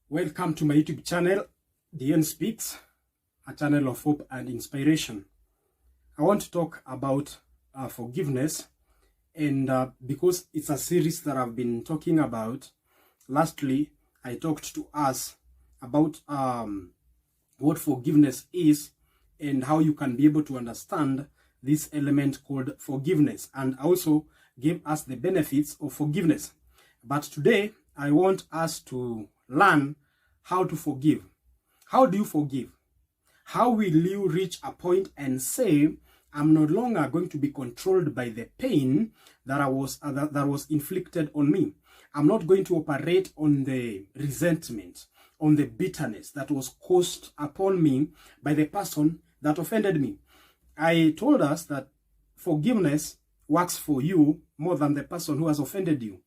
Welcome to my YouTube channel, DN Speaks, a channel of hope and inspiration. I want to talk about forgiveness, and because it's a series that I've been talking about. Lastly, I talked to us about what forgiveness is and how you can be able to understand this element called forgiveness, and also gave us the benefits of forgiveness. But today, I want us to learn how to forgive. How do you forgive? How will you reach a point and say, I'm no longer going to be controlled by the pain that was inflicted on me. I'm not going to operate on the resentment, on the bitterness that was caused upon me by the person that offended me. I told us that forgiveness works for you more than the person who has offended you.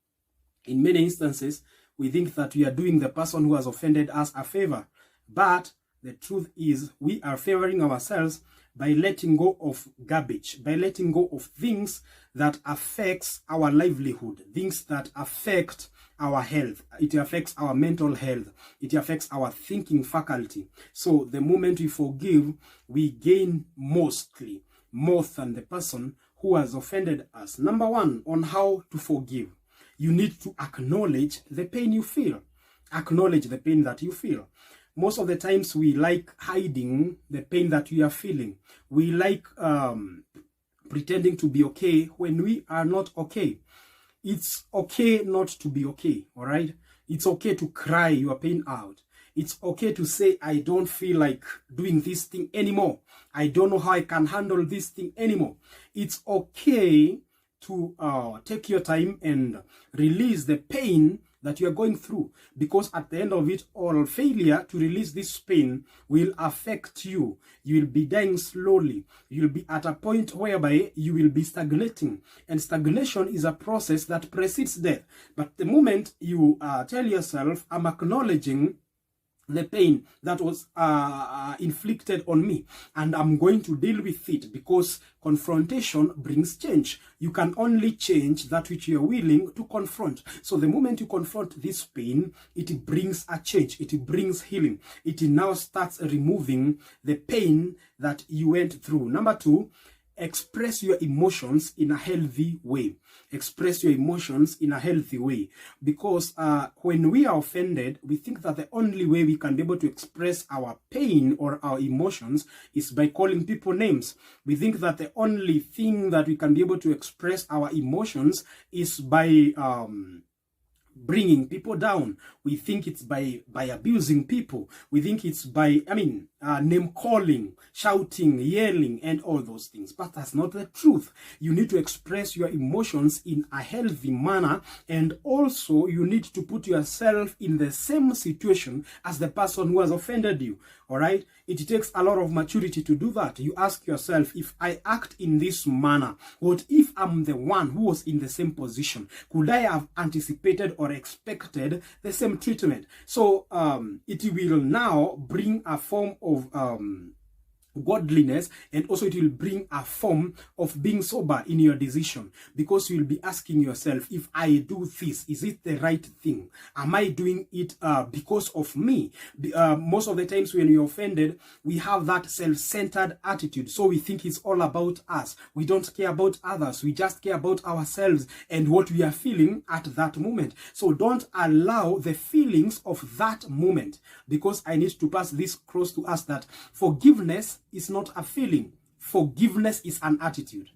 In many instances, we think that we are doing the person who has offended us a favor. But the truth is, we are favoring ourselves by letting go of garbage, by letting go of things that affects our livelihood, things that affect our health. It affects our mental health. It affects our thinking faculty. So the moment we forgive, we gain mostly more than the person who has offended us. Number one, on how to forgive. You need to acknowledge the pain you feel. Acknowledge the pain that you feel. Most of the times we like hiding the pain that we are feeling. We like pretending to be okay when we are not okay. It's okay not to be okay, all right? It's okay to cry your pain out. It's okay to say, I don't feel like doing this thing anymore. I don't know how I can handle this thing anymore. It's okay to take your time and release the pain that you are going through, because at the end of it all, failure to release this pain will affect you. You will be dying slowly. You will be at a point whereby you will be stagnating, and stagnation is a process that precedes death. But the moment you tell yourself, I'm acknowledging the pain that was inflicted on me, and I'm going to deal with it, because confrontation brings change. You can only change that which you're willing to confront. So the moment you confront this pain, it brings a change. It brings healing. It now starts removing the pain that you went through. Number two, express your emotions in a healthy way. Express your emotions in a healthy way. Because when we are offended, we think that the only way we can be able to express our pain or our emotions is by calling people names. We think that the only thing that we can be able to express our emotions is by bringing people down. We think it's by abusing people. We think it's by, name calling, shouting, yelling, and all those things. But that's not the truth. You need to express your emotions in a healthy manner, and also you need to put yourself in the same situation as the person who has offended you. All right? It takes a lot of maturity to do that. You ask yourself, if I act in this manner, what if I'm the one who was in the same position? Could I have anticipated or expected the same treatment? So it will now bring a form of godliness, and also it will bring a form of being sober in your decision, because you will be asking yourself, if I do this, is it the right thing? Am I doing it because of me? Most of the times when you're offended, we have that self-centered attitude. So we think it's all about us. We don't care about others. We just care about ourselves and what we are feeling at that moment. So don't allow the feelings of that moment, because I need to pass this across to us that forgiveness is not a feeling. Forgiveness is an attitude.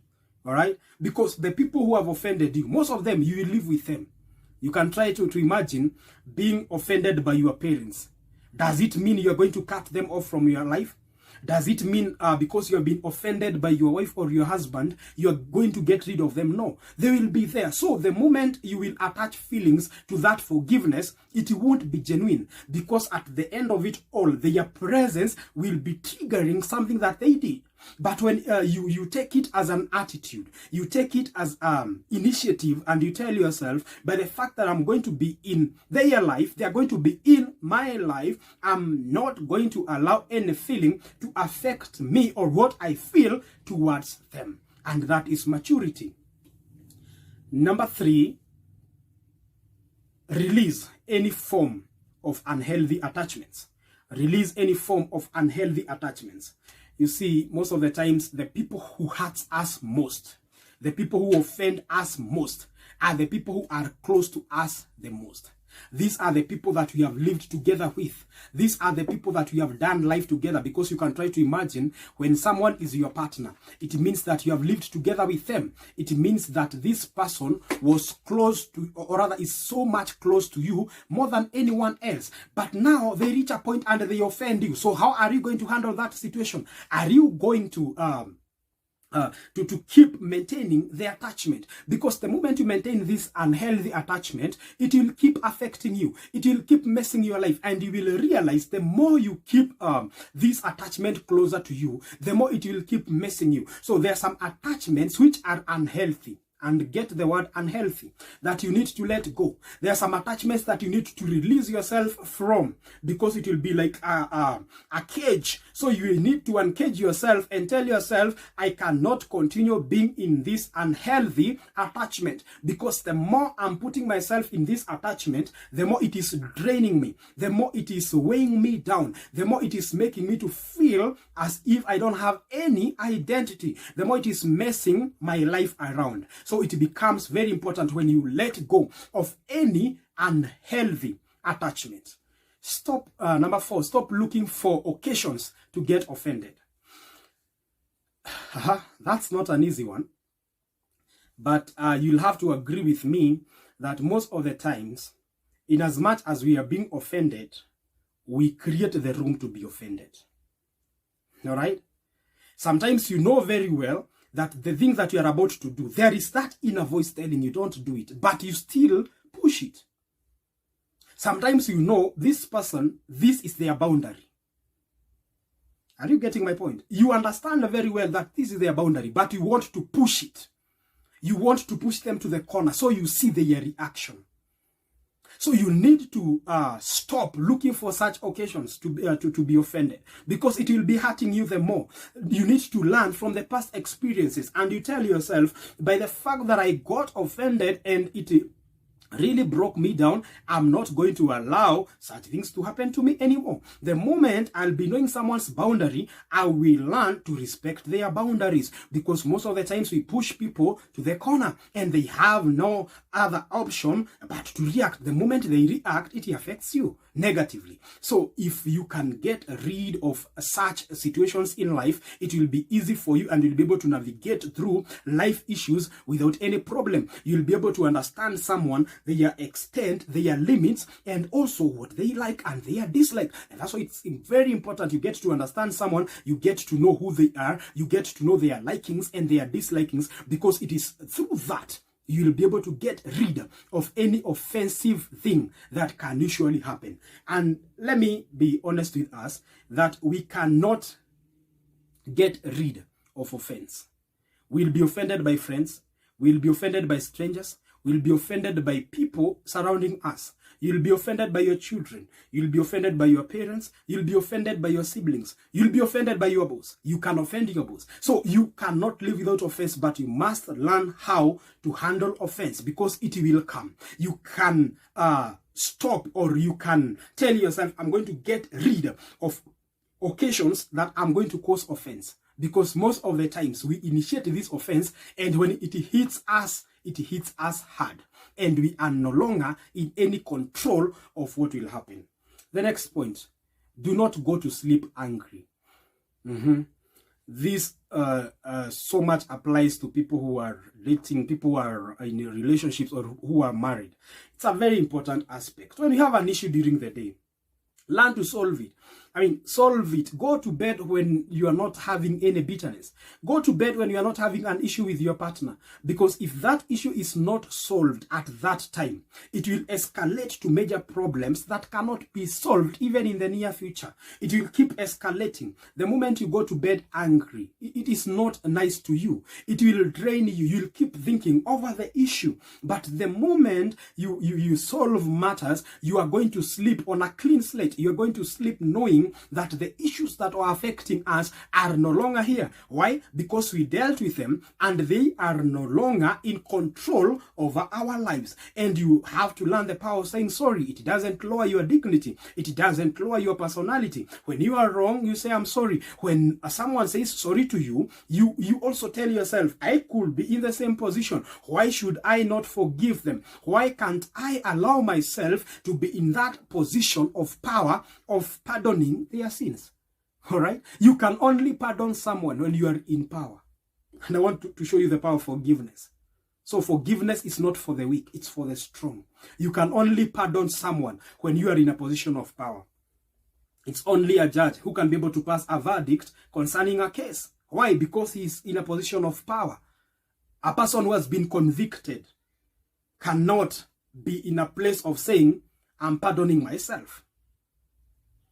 All right? Because the people who have offended you, most of them, you will live with them. You can try to imagine being offended by your parents. Does it mean you're going to cut them off from your life? Does it mean because you have been offended by your wife or your husband, you're going to get rid of them? No, they will be there. So the moment you will attach feelings to that forgiveness, it won't be genuine, because at the end of it all, their presence will be triggering something that they did. But when you take it as an attitude, you take it as initiative, and you tell yourself, by the fact that I'm going to be in their life, they are going to be in my life, I'm not going to allow any feeling to affect me or what I feel towards them. And that is maturity. Number three, release any form of unhealthy attachments. Release any form of unhealthy attachments. You see, most of the times, the people who hurt us most, the people who offend us most, are the people who are close to us the most. These are the people that we have lived together with. These are the people that we have done life together, because you can try to imagine when someone is your partner, it means that you have lived together with them. It means that this person was close to, or rather is so much close to you more than anyone else. But now they reach a point and they offend you. So how are you going to handle that situation? Are you going to keep maintaining the attachment? Because the moment you maintain this unhealthy attachment, it will keep affecting you. It will keep messing your life, and you will realize the more you keep this attachment closer to you, the more it will keep messing you. So there are some attachments which are unhealthy. And get the word unhealthy, that you need to let go. There are some attachments that you need to release yourself from, because it will be like a cage. So you need to uncage yourself and tell yourself, I cannot continue being in this unhealthy attachment, because the more I'm putting myself in this attachment, the more it is draining me, the more it is weighing me down, the more it is making me to feel as if I don't have any identity, the more it is messing my life around. So it becomes very important when you let go of any unhealthy attachment. Stop, number 4, stop looking for occasions to get offended. That's not an easy one. But you'll have to agree with me that most of the times, in as much as we are being offended, we create the room to be offended. All right? Sometimes you know very well that the thing that you are about to do, there is that inner voice telling you don't do it, but you still push it. Sometimes you know this person, this is their boundary. Are you getting my point? You understand very well that this is their boundary, but you want to push it. You want to push them to the corner, so you see their reaction. So you need to stop looking for such occasions to be offended, because it will be hurting you the more. You need to learn from the past experiences, and you tell yourself, by the fact that I got offended and it really broke me down, I'm not going to allow such things to happen to me anymore. The moment I'll be knowing someone's boundary, I will learn to respect their boundaries, because most of the times we push people to the corner and they have no other option but to react. The moment they react, it affects you negatively. So if you can get rid of such situations in life, it will be easy for you, and you'll be able to navigate through life issues without any problem. You'll be able to understand someone, their extent, their limits, and also what they like and their dislike. And that's why it's very important you get to understand someone, you get to know who they are, you get to know their likings and their dislikings, because it is through that you will be able to get rid of any offensive thing that can usually happen. And let me be honest with us, that we cannot get rid of offense. We'll be offended by friends, we'll be offended by strangers, we'll be offended by people surrounding us. You'll be offended by your children. You'll be offended by your parents. You'll be offended by your siblings. You'll be offended by your boss. You can offend your boss. So you cannot live without offense, but you must learn how to handle offense, because it will come. You can stop, or you can tell yourself, I'm going to get rid of occasions that I'm going to cause offense. Because most of the times we initiate this offense, and when it hits us hard, and we are no longer in any control of what will happen. The next point, do not go to sleep angry. This so much applies to people who are dating, people who are in relationships, or who are married. It's a very important aspect. When you have an issue during the day, learn to solve it. Solve it. Go to bed when you are not having any bitterness. Go to bed when you are not having an issue with your partner. Because if that issue is not solved at that time, it will escalate to major problems that cannot be solved even in the near future. It will keep escalating. The moment you go to bed angry, it is not nice to you. It will drain you. You'll keep thinking over the issue. But the moment you solve matters, you are going to sleep on a clean slate. You are going to sleep knowing seeing that the issues that are affecting us are no longer here. Why? Because we dealt with them and they are no longer in control over our lives. And you have to learn the power of saying sorry. It doesn't lower your dignity. It doesn't lower your personality. When you are wrong, you say, I'm sorry. When someone says sorry to you, you also tell yourself, I could be in the same position. Why should I not forgive them? Why can't I allow myself to be in that position of power of pardoning their sins? All right? You can only pardon someone when you are in power. And I want to show you the power of forgiveness. So forgiveness is not for the weak, it's for the strong. You can only pardon someone when you are in a position of power. It's only a judge who can be able to pass a verdict concerning a case. Why? Because he is in a position of power. A person who has been convicted cannot be in a place of saying, I'm pardoning myself.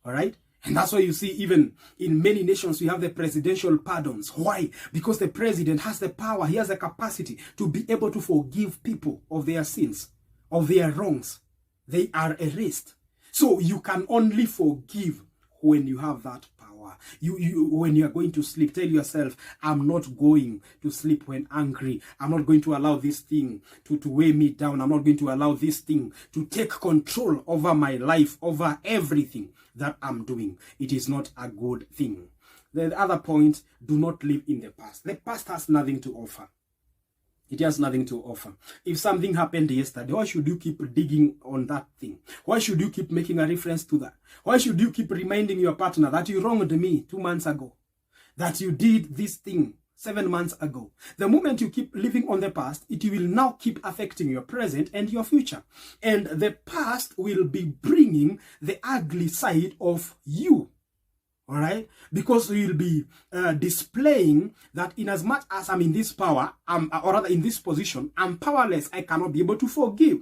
All right? And that's why you see even in many nations we have the presidential pardons. Why? Because the president has the power, he has the capacity to be able to forgive people of their sins, of their wrongs. They are erased. So you can only forgive when you have that power. When you are going to sleep, tell yourself, I'm not going to sleep when angry. I'm not going to allow this thing to weigh me down. I'm not going to allow this thing to take control over my life, over everything that I'm doing. It is not a good thing. The other point, do not live in the past. The past has nothing to offer. It has nothing to offer. If something happened yesterday, why should you keep digging on that thing? Why should you keep making a reference to that? Why should you keep reminding your partner that you wronged me 2 months ago? That you did this thing 7 months ago? The moment you keep living on the past, it will now keep affecting your present and your future. And the past will be bringing the ugly side of you. All right, because we will be displaying that in as much as I'm in this power, or rather in this position, I'm powerless. I cannot be able to forgive,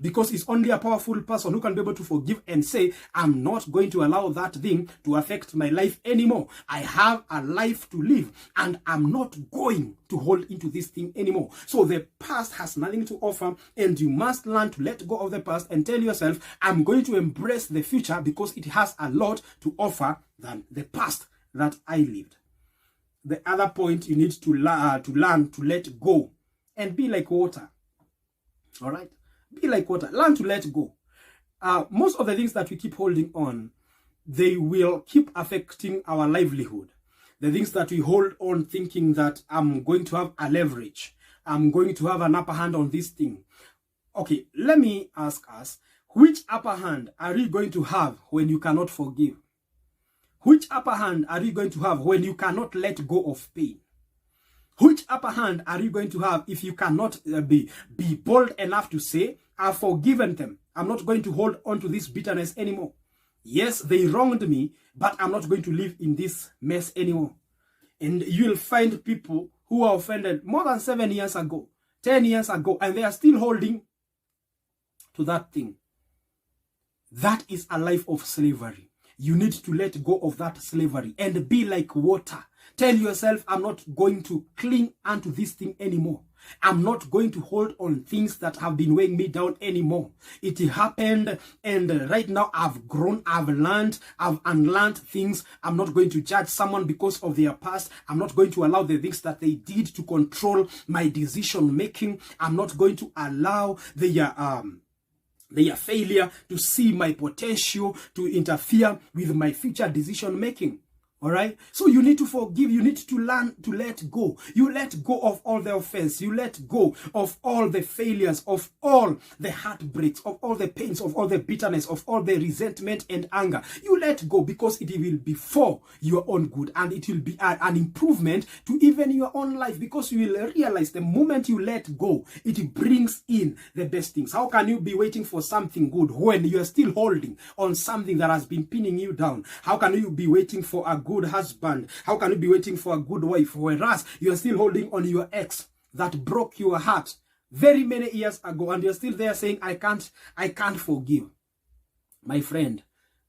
because it's only a powerful person who can be able to forgive and say, I'm not going to allow that thing to affect my life anymore. I have a life to live and I'm not going to hold into this thing anymore. So the past has nothing to offer, and you must learn to let go of the past and tell yourself, I'm going to embrace the future because it has a lot to offer than the past that I lived. The other point, you need to learn to let go and be like water. All right? Be like water. Learn to let go. Most of the things that we keep holding on, they will keep affecting our livelihood. The things that we hold on thinking that I'm going to have a leverage, I'm going to have an upper hand on this thing. Okay, let me ask us, which upper hand are you going to have when you cannot forgive? Which upper hand are you going to have when you cannot let go of pain? Which upper hand are you going to have if you cannot be bold enough to say, I've forgiven them. I'm not going to hold on to this bitterness anymore. Yes, they wronged me, but I'm not going to live in this mess anymore. And you'll find people who are offended more than 7 years ago, 10 years ago, and they are still holding to that thing. That is a life of slavery. You need to let go of that slavery and be like water. Tell yourself, I'm not going to cling onto this thing anymore. I'm not going to hold on things that have been weighing me down anymore. It happened, and right now I've grown, I've learned, I've unlearned things. I'm not going to judge someone because of their past. I'm not going to allow the things that they did to control my decision making. I'm not going to allow their failure to see my potential, to interfere with my future decision making. All right. So you need to forgive. You need to learn to let go. You let go of all the offense. You let go of all the failures, of all the heartbreaks, of all the pains, of all the bitterness, of all the resentment and anger. You let go because it will be for your own good, and it will be an improvement to even your own life, because you will realize the moment you let go, it brings in the best things. How can you be waiting for something good when you are still holding on something that has been pinning you down? How can you be waiting for a good husband? How can you be waiting for a good wife, whereas you are still holding on your ex that broke your heart very many years ago, and you're still there saying, I can't forgive? My friend,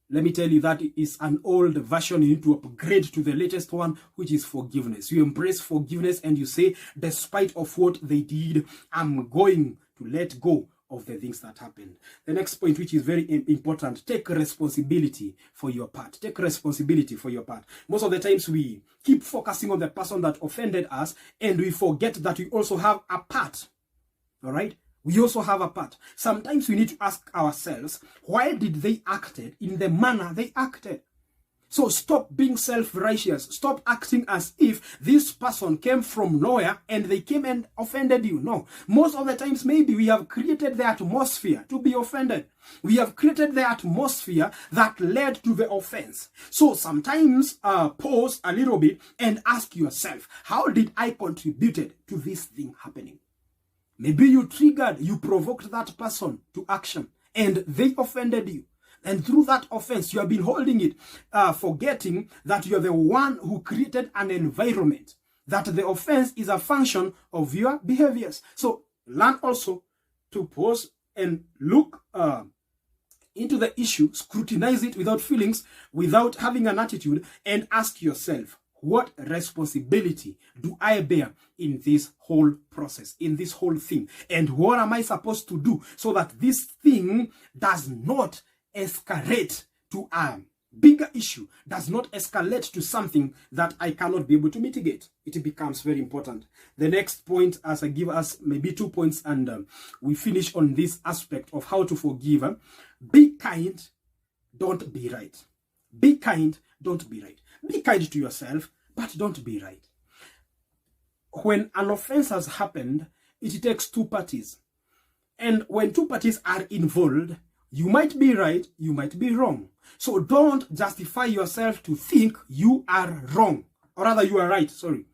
let me tell you, that is an old version. You need to upgrade to the latest one, which is forgiveness. You embrace forgiveness and you say, despite of what they did, I'm going to let go of the things that happened. The next point, which is very important, take responsibility for your part. Take responsibility for your part. Most of the times we keep focusing on the person that offended us and we forget that we also have a part. All right? We also have a part. Sometimes we need to ask ourselves, why did they act in the manner they acted? So stop being self-righteous. Stop acting as if this person came from nowhere and they came and offended you. No. Most of the times, maybe we have created the atmosphere to be offended. We have created the atmosphere that led to the offense. So sometimes pause a little bit and ask yourself, how did I contribute to this thing happening? Maybe you provoked that person to action and they offended you. And through that offense, you have been holding it, forgetting that you are the one who created an environment, that the offense is a function of your behaviors. So learn also to pause and look into the issue, scrutinize it without feelings, without having an attitude, and ask yourself, what responsibility do I bear in this whole process, in this whole thing? And what am I supposed to do so that this thing does not escalate to a bigger issue, does not escalate to something that I cannot be able to mitigate? It becomes very important. The next point, as I give us maybe 2 points and we finish on this aspect of how to forgive. Be kind, don't be right. Be kind, don't be right. Be kind to yourself, but don't be right. When an offense has happened, it takes two parties. And when two parties are involved, you might be right, you might be wrong. So don't justify yourself to think you are wrong. Or rather, you are right, sorry.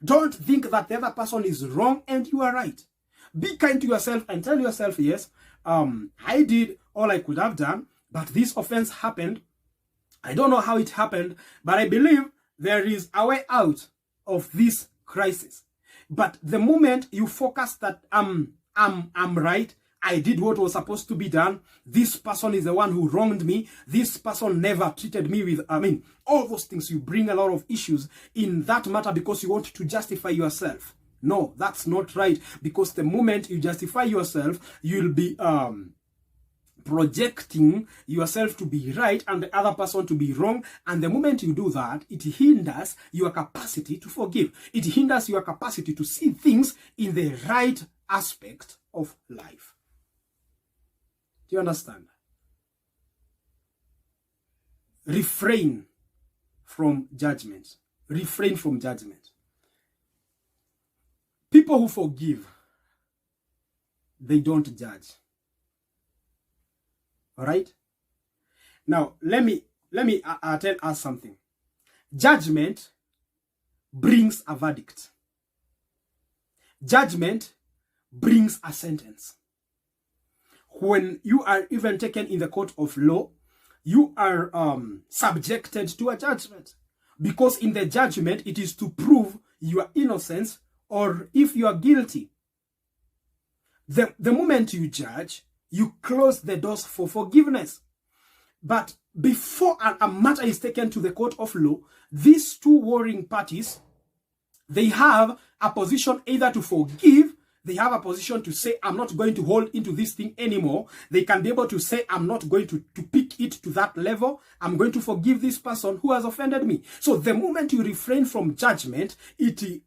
Don't think that the other person is wrong and you are right. Be kind to yourself and tell yourself, yes, I did all I could have done, but this offense happened. I don't know how it happened, but I believe there is a way out of this crisis. But the moment you focus that I'm right, I did what was supposed to be done, this person is the one who wronged me, this person never treated me with, all those things, you bring a lot of issues in that matter because you want to justify yourself. No, that's not right, because the moment you justify yourself, you'll be projecting yourself to be right and the other person to be wrong. And the moment you do that, it hinders your capacity to forgive. It hinders your capacity to see things in the right aspect of life. Do you understand? Refrain from judgment. Refrain from judgment. People who forgive, they don't judge. All right? Now, let me tell us something. Judgment brings a verdict. Judgment brings a sentence. When you are even taken in the court of law, you are subjected to a judgment. Because in the judgment, it is to prove your innocence or if you are guilty. The moment you judge, you close the doors for forgiveness. But before a matter is taken to the court of law, these two warring parties, they have a position either to forgive, they have a position to say, I'm not going to hold into this thing anymore. They can be able to say, I'm not going to pick it to that level. I'm going to forgive this person who has offended me. So the moment you refrain from judgment, it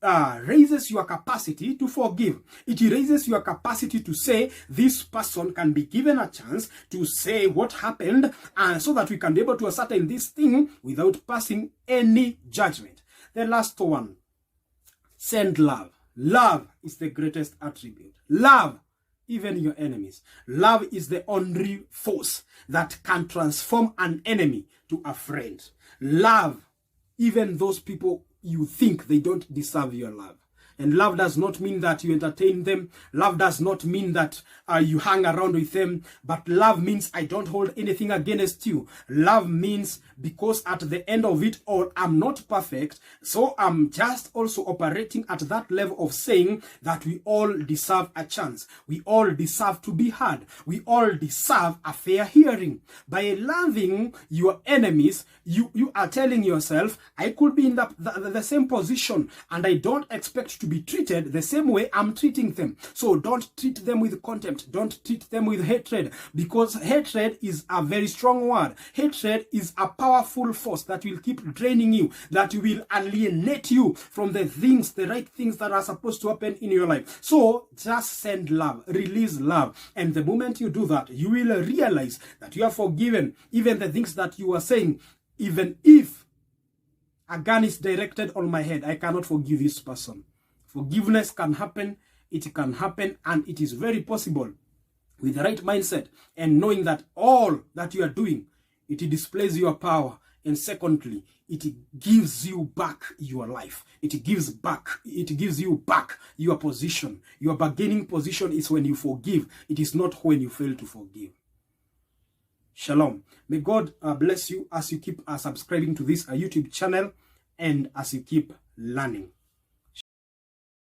raises your capacity to forgive. It raises your capacity to say, this person can be given a chance to say what happened, and so that we can be able to ascertain this thing without passing any judgment. The last one, send love. Love is the greatest attribute. Love even your enemies. Love is the only force that can transform an enemy to a friend. Love even those people you think they don't deserve your love. And love does not mean that you entertain them. Love does not mean that you hang around with them. But love means I don't hold anything against you. Love means because at the end of it all, I'm not perfect. So I'm just also operating at that level of saying that we all deserve a chance. We all deserve to be heard. We all deserve a fair hearing. By loving your enemies, you are telling yourself, I could be in the same position and I don't expect to be treated the same way I'm treating them. So don't treat them with contempt. Don't treat them with hatred, because hatred is a very strong word. Hatred is a powerful force that will keep draining you, that will alienate you from the things, the right things that are supposed to happen in your life. So just send love, release love. And the moment you do that, you will realize that you are forgiven. Even the things that you are saying, even if a gun is directed on my head, I cannot forgive this person. Forgiveness can happen. It can happen, and it is very possible with the right mindset and knowing that all that you are doing, it displays your power. And secondly, it gives you back your life. It gives you back your position. Your bargaining position is when you forgive. It is not when you fail to forgive. Shalom. May God bless you as you keep subscribing to this YouTube channel and as you keep learning.